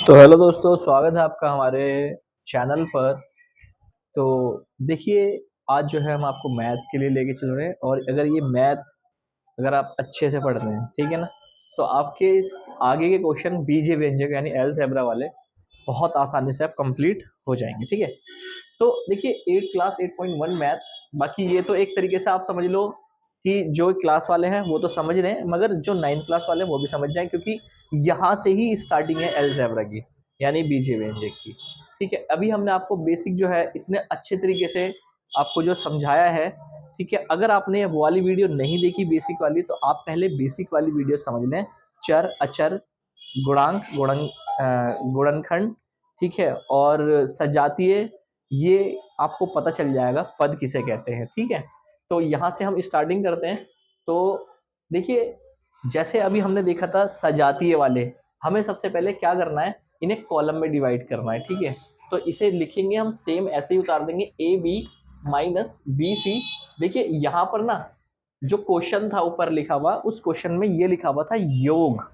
तो हेलो दोस्तों, स्वागत है आपका हमारे चैनल पर। तो देखिए, आज जो है हम आपको मैथ के लिए लेके चल रहे हैं। और अगर ये मैथ अगर आप अच्छे से पढ़ रहे हैं, ठीक है ना, तो आपके इस आगे के क्वेश्चन बीजीय व्यंजक यानी अलजेब्रा वाले बहुत आसानी से आप कंप्लीट हो जाएंगे। ठीक है, तो देखिए 8 क्लास 8.1 मैथ, बाकी ये तो एक तरीके से आप समझ लो कि जो क्लास वाले हैं वो तो समझ रहे हैं, मगर जो 9th क्लास वाले हैं वो भी समझ जाएं, क्योंकि यहाँ से ही स्टार्टिंग है अलजेब्रा की यानी बीजीय व्यंजक की। ठीक है, अभी हमने आपको बेसिक जो है इतने अच्छे तरीके से आपको जो समझाया है। ठीक है, अगर आपने वो वाली वीडियो नहीं देखी बेसिक वाली, तो आप पहले बेसिक वाली वीडियो समझ लें। चर, अचर, गुणांक, गुणनखंड, ठीक है, और सजातीय, ये आपको पता चल जाएगा पद किसे कहते हैं। ठीक है, तो यहाँ से हम स्टार्टिंग करते हैं। तो देखिए, जैसे अभी हमने देखा था सजातीय वाले, हमें सबसे पहले क्या करना है, इन्हें कॉलम में डिवाइड करना है। ठीक है, तो इसे लिखेंगे हम सेम ऐसे ही उतार देंगे, A B minus B C. देखिए यहाँ पर ना जो क्वेश्चन था ऊपर लिखा हुआ, उस क्वेश्चन में ये लिखा हुआ था योग,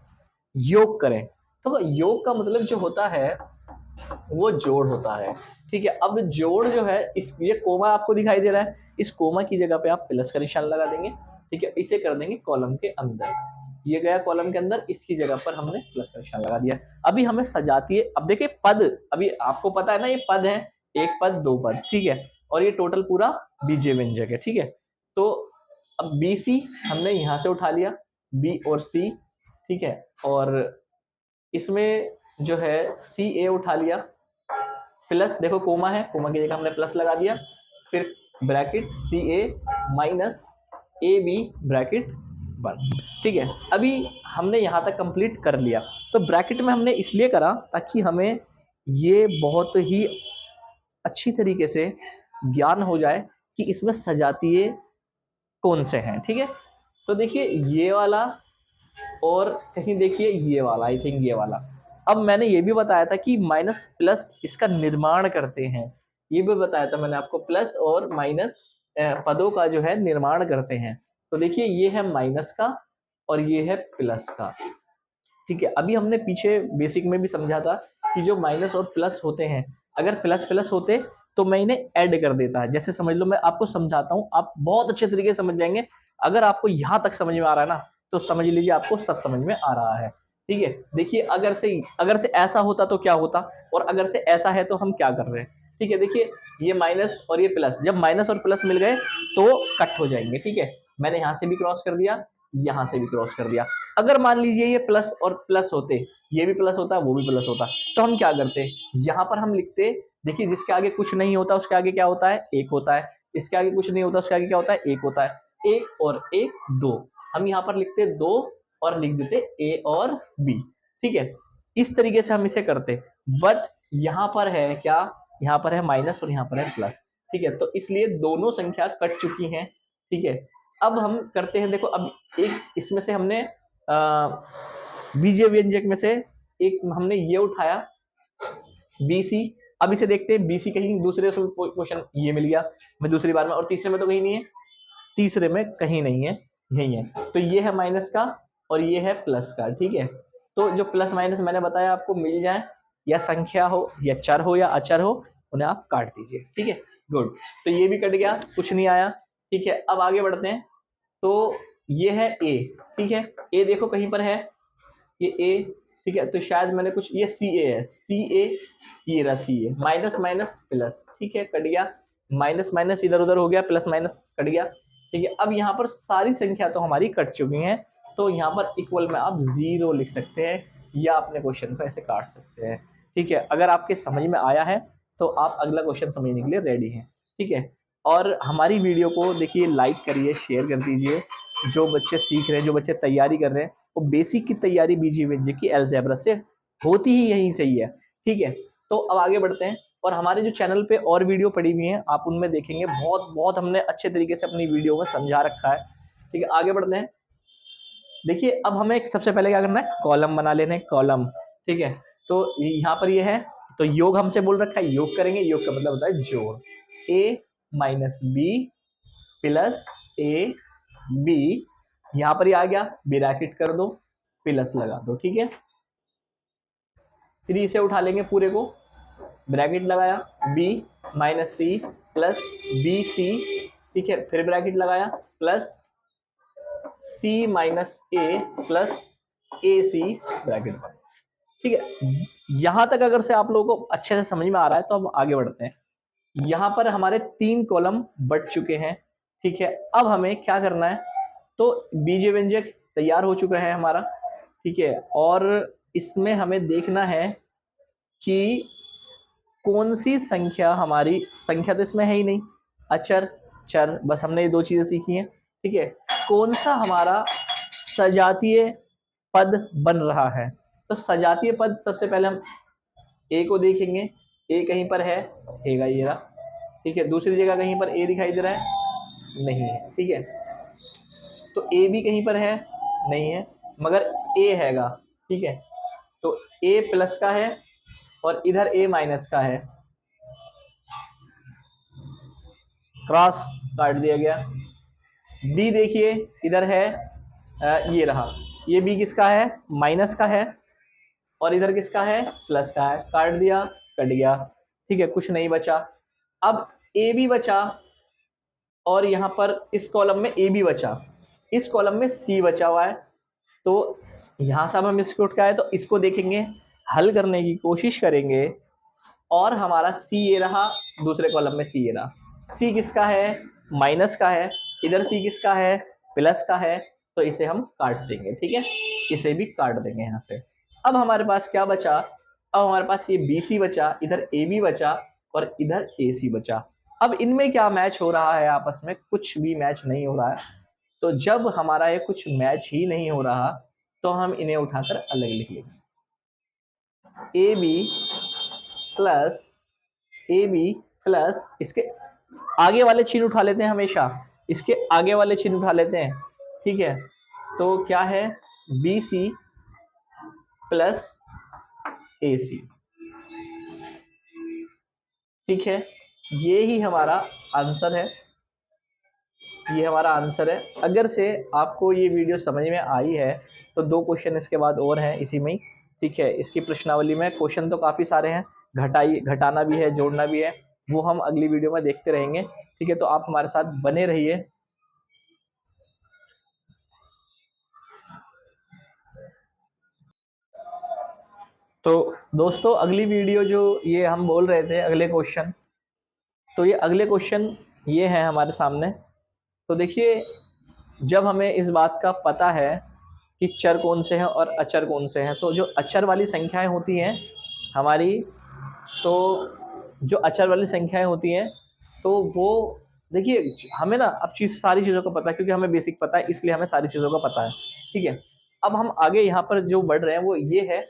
योग करें। तो योग का मतलब जो होता है वो जोड़ होता है। ठीक है, अब जोड़ जो है, इस ये कोमा आपको दिखाई दे रहा है, इस कोमा की जगह पे आप प्लस का निशान लगा देंगे। ठीक है, इसे कर देंगे कॉलम के अंदर, ये गया कॉलम के अंदर, इसकी जगह पर हमने प्लस का निशान लगा दिया। अभी हमें सजातीय, अब देखिए पद, अभी आपको पता है ना ये पद है, एक पद दो पद, ठीक है, और ये टोटल पूरा बीजीय व्यंजक है। ठीक है, तो अब बी सी हमने यहां से उठा लिया, बी और सी, ठीक है, और इसमें जो है सी ए उठा लिया, प्लस देखो कोमा है, कोमा की जगह हमने प्लस लगा दिया, फिर bracket C A minus A B bracket बंद। ठीक है, अभी हमने यहां तक कंप्लीट कर लिया। तो ब्रैकेट में हमने इसलिए करा ताकि हमें ये बहुत ही अच्छी तरीके से ज्ञान हो जाए कि इसमें सजातीय कौन से हैं। ठीक है, तो देखिए ये वाला, और कहीं देखिए ये वाला, आई थिंक ये वाला। अब मैंने ये भी बताया था कि माइनस प्लस इसका निर्माण करते हैं, ये भी बताया था मैंने आपको, प्लस और माइनस पदों का जो है निर्माण करते हैं। तो देखिए ये है माइनस का और ये है प्लस का। ठीक है, अभी हमने पीछे बेसिक में भी समझा था कि जो माइनस और प्लस होते हैं, अगर प्लस प्लस होते तो मैं इन्हें ऐड कर देता है। जैसे समझ लो, मैं आपको समझाता हूँ, आप बहुत अच्छे तरीके से समझ जाएंगे। अगर आपको यहाँ तक समझ में आ रहा है ना, तो समझ लीजिए आपको सब समझ में आ रहा है। ठीक है, देखिए अगर से ऐसा होता तो क्या होता, और अगर से ऐसा है तो हम क्या कर रहे हैं। ठीक है, देखिए ये माइनस और ये प्लस, जब माइनस और प्लस मिल गए तो कट हो जाएंगे। ठीक है, मैंने यहाँ से भी क्रॉस कर दिया, यहाँ से भी क्रॉस कर दिया। अगर मान लीजिए ये प्लस और प्लस होते, ये भी प्लस होता, वो भी प्लस होता, तो हम क्या करते, यहाँ पर हम लिखते, देखिए जिसके आगे कुछ नहीं होता उसके आगे क्या होता है, एक होता है, इसके आगे कुछ नहीं होता उसके आगे क्या होता है, एक होता है, एक और एक दो। हम यहाँ पर लिखते दो और लिख देते ए और बी। ठीक है, इस तरीके से हम इसे करते, बट यहाँ पर है क्या, यहाँ पर है माइनस और यहाँ पर है प्लस। ठीक है, तो इसलिए दोनों संख्या कट चुकी हैं। ठीक है, अब हम करते हैं, देखो अब एक इसमें से हमने बीजीय व्यंजक में से एक हमने ये उठाया बीसी। अब इसे देखते हैं, बीसी कहीं दूसरे क्वेश्चन ये मिल गया मैं दूसरी बार में, और तीसरे में तो कहीं नहीं है, तीसरे में कहीं नहीं है, यही है। तो ये है माइनस का और ये है प्लस का। ठीक है, तो जो प्लस माइनस मैंने बताया आपको मिल जाए, या संख्या हो या चर हो या अचर हो, उन्हें आप काट दीजिए। ठीक है, गुड, तो ये भी कट गया, कुछ नहीं आया। ठीक है, अब आगे बढ़ते हैं। तो ये है ए, ठीक है, ए देखो कहीं पर है, ये ए, ठीक है, तो शायद मैंने कुछ, ये सी ए है, सी ए, ये रहा सी ए, माइनस माइनस प्लस, ठीक है, कट गया, माइनस माइनस इधर उधर हो गया, प्लस माइनस कट गया। ठीक है, अब यहाँ पर सारी संख्या तो हमारी कट चुकी हैं, तो यहाँ पर इक्वल में आप जीरो लिख सकते हैं, या अपने क्वेश्चन को ऐसे काट सकते हैं। ठीक है, अगर आपके समझ में आया है तो आप अगला क्वेश्चन समझने के लिए रेडी हैं। ठीक है, और हमारी वीडियो को देखिए, लाइक करिए, शेयर कर दीजिए। जो बच्चे सीख रहे हैं, जो बच्चे तैयारी कर रहे हैं, वो बेसिक की तैयारी बीजीय व्यंजक की अलजेब्रा से होती ही यहीं से ही है। ठीक है, तो अब आगे बढ़ते हैं, और हमारे जो चैनल पे और वीडियो पड़ी हुई हैं आप उनमें देखेंगे, बहुत बहुत हमने अच्छे तरीके से अपनी वीडियो में समझा रखा है। ठीक है, आगे बढ़ते हैं। देखिए अब हमें सबसे पहले क्या करना है, कॉलम बना लेना है, कॉलम। ठीक है, तो यहाँ पर ये है, तो योग हमसे बोल रखा है, योग करेंगे, योग का मतलब होता है जोड़, A minus B plus A B, यहां पर ही आ गया, ब्रैकेट कर दो, प्लस लगा दो। ठीक है, 3 से उठा लेंगे पूरे को, ब्रैकेट लगाया b minus C plus B C, ठीक है, फिर ब्रैकेट लगाया plus c minus A plus A C bracket बंद, ठीक है। यहां तक अगर से आप लोगों को अच्छे से समझ में आ रहा है तो हम आगे बढ़ते हैं। यहां पर हमारे 3 कॉलम बढ़ चुके हैं, ठीक है। अब हमें क्या करना है, तो बीजीय व्यंजक तैयार हो चुका है हमारा, ठीक है। और इसमें हमें देखना है कि कौन सी संख्या हमारी, संख्या तो इसमें है ही नहीं, अचर चर, बस हमने ये 2 चीजें सीखी हैं, ठीक है। कौन सा हमारा सजातीय पद बन रहा है, तो सजातीय पद सबसे पहले हम ए को देखेंगे, ए कहीं पर है, हैगा ये रहा, ठीक है। दूसरी जगह कहीं पर ए दिखाई दे रहा है, नहीं है, ठीक है। तो ए भी कहीं पर है, नहीं है, मगर ए हैगा, ठीक है। तो ए प्लस का है और इधर ए माइनस का है, क्रॉस काट दिया गया। बी देखिए इधर है, ये रहा, ये बी किसका है, माइनस का है, और इधर किसका है, प्लस का है, काट दिया, कट गया, ठीक है, कुछ नहीं बचा। अब ए भी बचा और यहां पर इस कॉलम में ए भी बचा, इस कॉलम में सी बचा हुआ है। तो यहां से अब हम इसको उठ के आए तो इसको देखेंगे, हल करने की कोशिश करेंगे, और हमारा सी ये रहा, दूसरे कॉलम में सी ये रहा। सी किसका है, माइनस का है, इधर सी किसका है, प्लस का है, तो इसे हम काट देंगे, ठीक है, इसे भी काट देंगे यहां से। अब हमारे पास क्या बचा, अब हमारे पास ये बी सी बचा, इधर ए बी बचा और इधर ए सी बचा। अब इनमें क्या मैच हो रहा है, आपस में कुछ भी मैच नहीं हो रहा है। तो जब हमारा ये कुछ मैच ही नहीं हो रहा तो हम इन्हें उठाकर अलग लिख लेंगे, A B plus, A B plus, इसके आगे वाले चिन्ह उठा लेते हैं, हमेशा इसके आगे वाले चिन्ह उठा लेते हैं, ठीक है। तो क्या है, बी सी प्लस ए सी, ठीक है। ये ही हमारा आंसर है, ये हमारा आंसर है। अगर से आपको ये वीडियो समझ में आई है तो 2 क्वेश्चन इसके बाद और हैं इसी में ही, ठीक है। इसकी प्रश्नावली में क्वेश्चन तो काफ़ी सारे हैं, घटाना भी है, जोड़ना भी है, वो हम अगली वीडियो में देखते रहेंगे, ठीक है। तो आप हमारे साथ बने रहिए। तो दोस्तों अगली वीडियो जो ये हम बोल रहे थे अगले क्वेश्चन, तो ये अगले क्वेश्चन ये है हमारे सामने। तो देखिए, जब हमें इस बात का पता है कि चर कौन से हैं और अचर कौन से हैं, तो जो अचर वाली संख्याएं होती हैं हमारी, तो जो अचर वाली संख्याएं होती हैं तो वो, देखिए हमें ना अब सारी चीज़ों का पता है, क्योंकि हमें बेसिक पता है, इसलिए हमें सारी चीज़ों का पता है, ठीक है। अब हम आगे यहाँ पर जो बढ़ रहे हैं वो ये है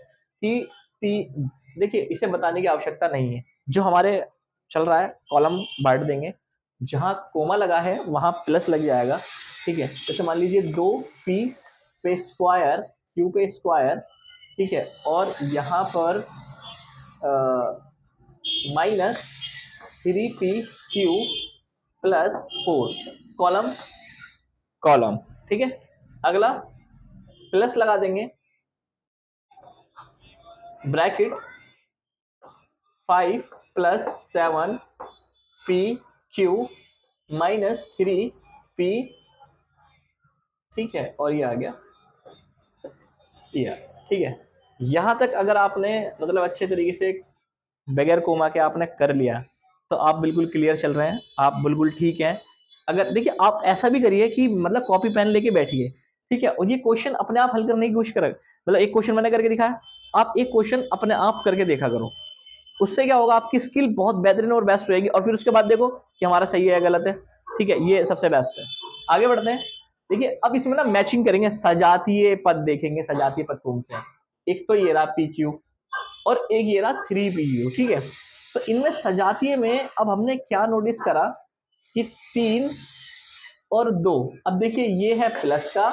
कि देखिए इसे बताने की आवश्यकता नहीं है, जो हमारे चल रहा है कॉलम बांट देंगे, जहाँ कोमा लगा है वहाँ प्लस लग जाएगा, ठीक है। जैसे मान लीजिए 2p पे स्क्वायर, q पे स्क्वायर, ठीक है, और यहाँ पर minus 3pq plus 4 column column, ठीक है। अगला प्लस लगा देंगे, bracket 5 plus 7pq minus 3p, ठीक है, और ये आ गया ये, ठीक है। यहां तक अगर आपने मतलब अच्छे तरीके से बगैर कोमा के आपने कर लिया तो आप बिल्कुल क्लियर चल रहे हैं, आप बिल्कुल ठीक हैं। अगर देखिए आप ऐसा भी करिए कि मतलब कॉपी पेन लेके बैठिए, ठीक है, और ये क्वेश्चन अपने आप हल करने की कोशिश करें। मतलब एक क्वेश्चन मैंने करके दिखाया, आप एक क्वेश्चन अपने आप करके देखा करो, उससे क्या होगा, आपकी स्किल बहुत बेहतरीन और बेस्ट रहेगी, और फिर उसके बाद देखो कि हमारा सही है या गलत है, ठीक है, ये सबसे बेस्ट है। आगे बढ़ते हैं। देखिए अब इसमें ना मैचिंग करेंगे, सजातीय पद देखेंगे, सजातीय पद कौन से हैं। एक तो ये रहा पी क्यू और एक ये रहा 3pU, ठीक है। तो इनमें सजातीय में अब हमने क्या नोटिस करा कि 3 और 2, अब देखिए ये है प्लस का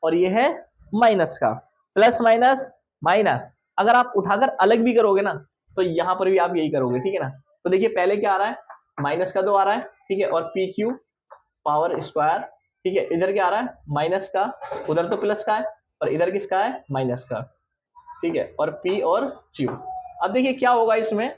और ये है माइनस का, प्लस माइनस माइनस, अगर आप उठाकर अलग भी करोगे ना तो यहां पर भी आप यही करोगे, ठीक है ना। तो देखिए पहले क्या आ रहा है, माइनस का 2 आ रहा है, ठीक है, और पी क्यू पावर स्क्वायर, ठीक है, इधर क्या आ रहा है, माइनस का, उधर तो प्लस का है और इधर किसका है, माइनस का, ठीक है, और पी और क्यू, अब देखिए क्या होगा इसमें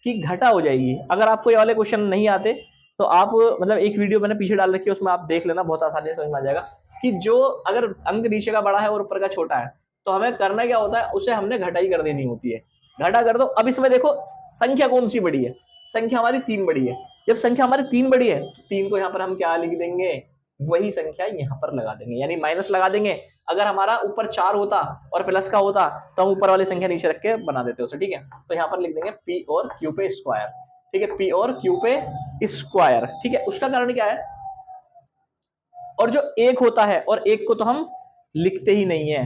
कि घटा हो जाएगी। अगर आपको ये वाले क्वेश्चन नहीं आते तो आप मतलब एक वीडियो मैंने पीछे डाल रखी है, उसमें आप देख लेना, बहुत आसानी से समझ में आ जाएगा कि जो अगर अंक नीचे का बड़ा है और ऊपर का छोटा है तो हमें करना क्या होता है, उसे हमने घटाई कर देनी होती है। घटा कर दो। अब इसमें देखो संख्या कौन सी बड़ी है, संख्या हमारी 3 बड़ी है। जब संख्या हमारी 3 बड़ी है, 3 को यहाँ पर हम क्या लिख देंगे, वही संख्या यहाँ पर लगा देंगे, यानी माइनस लगा देंगे। अगर हमारा ऊपर 4 होता और प्लस का होता तो हम ऊपर वाली संख्या नीचे रख के बना देते उसे, ठीक है। तो यहाँ पर लिख देंगे पी और क्यू पे स्क्वायर, ठीक है, पी और क्यू पे स्क्वायर, ठीक है। उसका कारण क्या है, और जो एक होता है, और एक को तो हम लिखते ही नहीं है,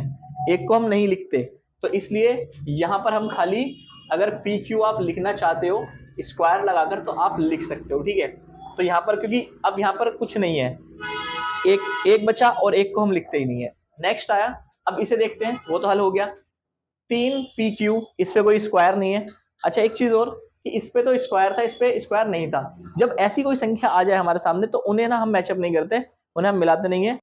एक को हम नहीं लिखते, तो इसलिए यहां पर हम खाली अगर पी क्यू आप लिखना चाहते हो स्क्वायर लगाकर तो आप लिख सकते हो, ठीक है। तो यहाँ पर क्योंकि अब यहाँ पर कुछ नहीं है, एक बचा और एक को हम लिखते ही नहीं है। नेक्स्ट आया, अब इसे देखते हैं, वो तो हल हो गया। 3 पी क्यू, इस पे कोई स्क्वायर नहीं है। अच्छा एक चीज और कि इस पे तो स्क्वायर था, इस पे स्क्वायर नहीं था। जब ऐसी कोई संख्या आ जाए हमारे सामने तो उन्हें ना हम मैचअप नहीं करते, उन्हें हम मिलाते नहीं है।